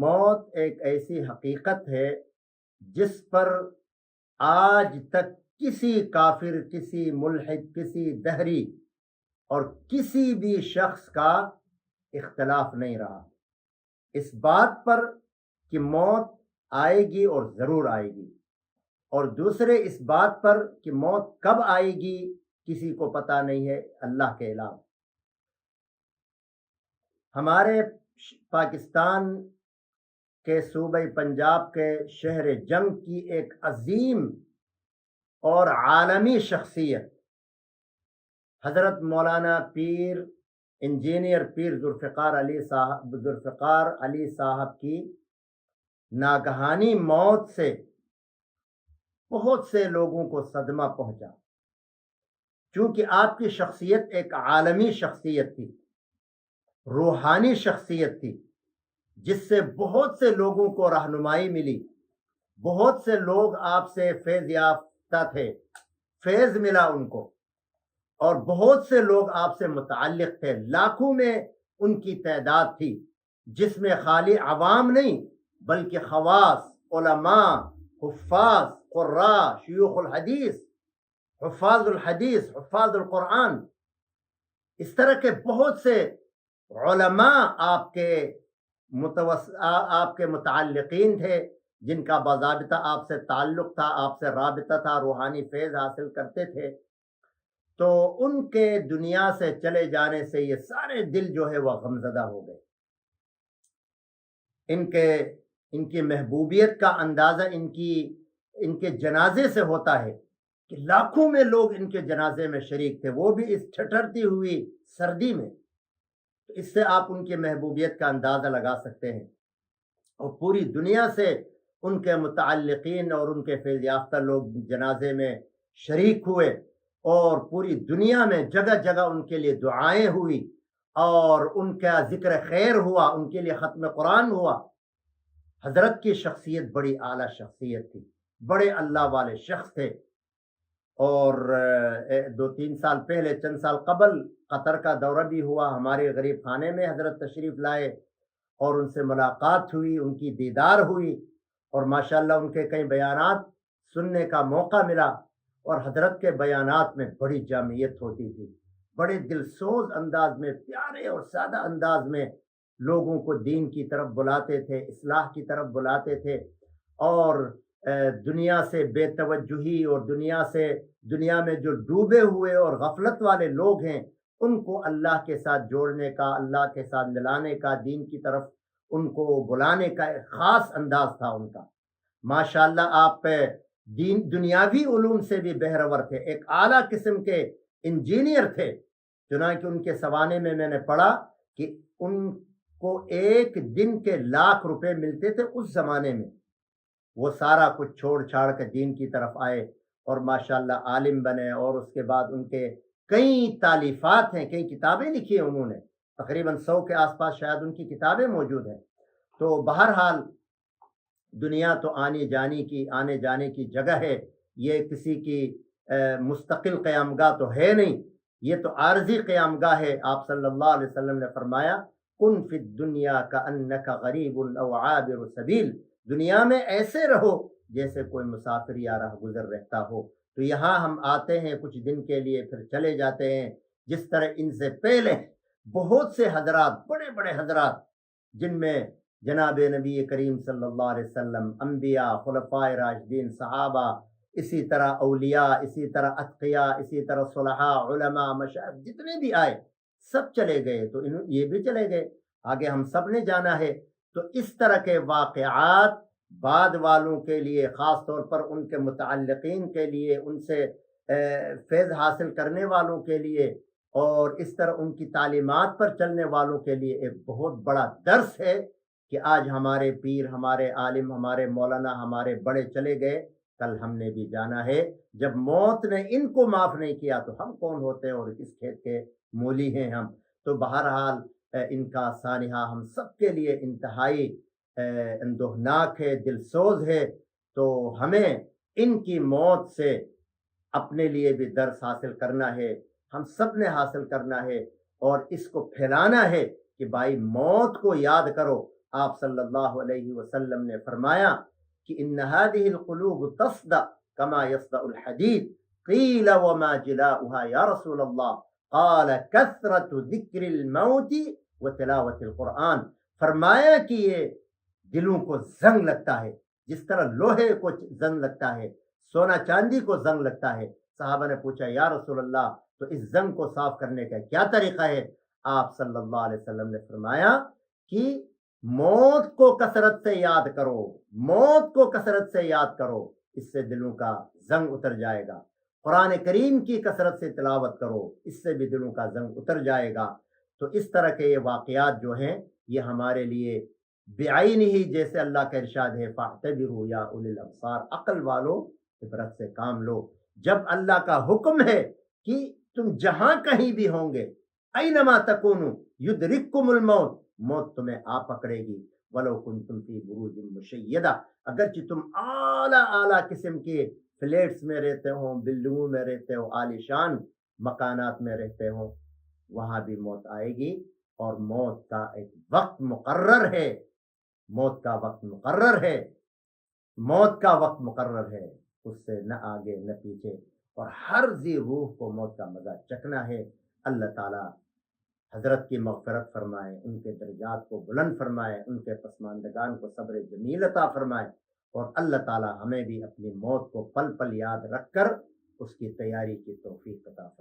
موت ایک ایسی حقیقت ہے جس پر آج تک کسی کافر، کسی ملحد، کسی دہری اور کسی بھی شخص کا اختلاف نہیں رہا اس بات پر کہ موت آئے گی اور ضرور آئے گی، اور دوسرے اس بات پر کہ موت کب آئے گی کسی کو پتہ نہیں ہے اللہ کے علاوہ۔ ہمارے پاکستان کے صوبہ پنجاب کے شہر جنگ کی ایک عظیم اور عالمی شخصیت حضرت مولانا پیر انجینئر پیر ذوالفقار علی صاحب کی ناگہانی موت سے بہت سے لوگوں کو صدمہ پہنچا، چونکہ آپ کی شخصیت ایک عالمی شخصیت تھی، روحانی شخصیت تھی، جس سے بہت سے لوگوں کو رہنمائی ملی، بہت سے لوگ آپ سے فیض یافتہ تھے، فیض ملا ان کو، اور بہت سے لوگ آپ سے متعلق تھے، لاکھوں میں ان کی تعداد تھی، جس میں خالی عوام نہیں بلکہ خواص، علماء، حفاظ، قراء، شیوخ الحدیث، حفاظ الحدیث، حفاظ القرآن، اس طرح کے بہت سے علماء آپ کے متعلقین تھے، جن کا باضابطہ آپ سے تعلق تھا، آپ سے رابطہ تھا، روحانی فیض حاصل کرتے تھے۔ تو ان کے دنیا سے چلے جانے سے یہ سارے دل جو ہے وہ غمزدہ ہو گئے۔ ان کی محبوبیت کا اندازہ ان کے جنازے سے ہوتا ہے کہ لاکھوں میں لوگ ان کے جنازے میں شریک تھے، وہ بھی اس ٹھٹرتی ہوئی سردی میں۔ تو اس سے آپ ان کی محبوبیت کا اندازہ لگا سکتے ہیں، اور پوری دنیا سے ان کے متعلقین اور ان کے فیض یافتہ لوگ جنازے میں شریک ہوئے، اور پوری دنیا میں جگہ جگہ ان کے لیے دعائیں ہوئی، اور ان کا ذکر خیر ہوا، ان کے لیے ختم قرآن ہوا۔ حضرت کی شخصیت بڑی اعلیٰ شخصیت تھی، بڑے اللہ والے شخص تھے، اور 2-3 سال پہلے، چند سال قبل قطر کا دورہ بھی ہوا، ہمارے غریب خانے میں حضرت تشریف لائے، اور ان سے ملاقات ہوئی، ان کی دیدار ہوئی، اور ماشاءاللہ ان کے کئی بیانات سننے کا موقع ملا، اور حضرت کے بیانات میں بڑی جامعیت ہوتی تھی، بڑے دلسوز انداز میں، پیارے اور سادہ انداز میں لوگوں کو دین کی طرف بلاتے تھے، اصلاح کی طرف بلاتے تھے، اور دنیا سے بے توجہی اور دنیا میں جو ڈوبے ہوئے اور غفلت والے لوگ ہیں ان کو اللہ کے ساتھ جوڑنے کا، اللہ کے ساتھ ملانے کا، دین کی طرف ان کو بلانے کا ایک خاص انداز تھا ان کا۔ ماشاءاللہ آپ دنیاوی علوم سے بھی بہرور تھے، ایک اعلیٰ قسم کے انجینئر تھے، چنانکہ ان کے سوانے میں نے پڑھا کہ ان کو ایک دن کے 1,00,000 روپے ملتے تھے اس زمانے میں۔ وہ سارا کچھ چھوڑ چھاڑ کے دین کی طرف آئے، اور ماشاءاللہ عالم بنے، اور اس کے بعد ان کے کئی تالیفات ہیں، کئی کتابیں لکھی ہیں انہوں نے، تقریباً 100 کے آس پاس شاید ان کی کتابیں موجود ہیں۔ تو بہرحال دنیا تو آنے جانے کی جگہ ہے، یہ کسی کی مستقل قیام گاہ تو ہے نہیں، یہ تو عارضی قیام گاہ ہے۔ آپ صلی اللہ علیہ وسلم نے فرمایا کن فی الدنیا کأنک غریب او عابر سبیل، دنیا میں ایسے رہو جیسے کوئی مسافر یا راہ گزر رہتا ہو۔ تو یہاں ہم آتے ہیں کچھ دن کے لیے، پھر چلے جاتے ہیں، جس طرح ان سے پہلے بہت سے حضرات، بڑے بڑے حضرات، جن میں جناب نبی کریم صلی اللہ علیہ وسلم، انبیاء، خلفائے راشدین، صحابہ، اسی طرح اولیاء، اسی طرح اتقیاء، اسی طرح صلحاء، علماء، مشائخ، جتنے بھی آئے سب چلے گئے، تو یہ بھی چلے گئے، آگے ہم سب نے جانا ہے۔ تو اس طرح کے واقعات بعد والوں کے لیے، خاص طور پر ان کے متعلقین کے لیے، ان سے فیض حاصل کرنے والوں کے لیے، اور اس طرح ان کی تعلیمات پر چلنے والوں کے لیے ایک بہت بڑا درس ہے کہ آج ہمارے پیر، ہمارے عالم، ہمارے مولانا، ہمارے بڑے چلے گئے، کل ہم نے بھی جانا ہے۔ جب موت نے ان کو معاف نہیں کیا تو ہم کون ہوتے ہیں، اور کس کھیت کے مولی ہیں ہم۔ تو بہرحال ان کا سانحہ ہم سب کے لیے انتہائی اندوہناک ہے، دلسوز ہے۔ تو ہمیں ان کی موت سے اپنے لیے بھی درس حاصل کرنا ہے، ہم سب نے حاصل کرنا ہے، اور اس کو پھیلانا ہے کہ بھائی موت کو یاد کرو، آپ صلی اللہ علیہ وسلم نے فرمایا کہ ان هذه القلوب تصدع كما يصدع الحديد قيل وما جلاؤها يا رسول الله قال كثرة ذكر الموت وتلاوة القرآن. فرمایا کہ یہ دلوں کو زنگ لگتا ہے جس طرح لوہے کو زنگ لگتا ہے، سونا چاندی کو زنگ لگتا ہے. صحابہ نے پوچھا یا رسول اللہ تو اس زنگ کو صاف کرنے کا کیا طریقہ ہے؟ آپ صلی اللہ علیہ وسلم نے فرمایا کہ موت کو کثرت سے یاد کرو، موت کو کثرت سے یاد کرو، اس سے دلوں کا زنگ اتر جائے گا. قرآن کریم کی کثرت سے تلاوت کرو، اس سے بھی دلوں کا زنگ اتر جائے گا. تو اس طرح کے یہ واقعات جو ہیں یہ ہمارے لیے بعین ہی، جیسے اللہ کا ارشاد ہے فاعتبروا یا اولی الابصار، عقل والو عبرت سے کام لو. جب اللہ کا حکم ہے کہ تم جہاں کہیں بھی ہوں گے، اینما تکونوا یدرککم الموت، موت تمہیں آ پکڑے گی. ولو کنتم فی بروج مشیدہ، اگرچہ تم اعلیٰ قسم کے فلیٹس میں رہتے ہو، بلڈنگوں میں رہتے ہو، عالیشان مکانات میں رہتے ہو، وہاں بھی موت آئے گی. اور موت کا ایک وقت مقرر ہے، موت کا وقت مقرر ہے، موت کا وقت مقرر ہے، اس سے نہ آگے نہ پیچھے. اور ہر ذی روح کو موت کا مزہ چکھنا ہے. اللہ تعالی حضرت کی مغفرت فرمائے، ان کے درجات کو بلند فرمائے، ان کے پسماندگان کو صبر جمیل عطا فرمائے. اور اللہ تعالی ہمیں بھی اپنی موت کو پل پل یاد رکھ کر اس کی تیاری کی توفیق عطا فرمائے.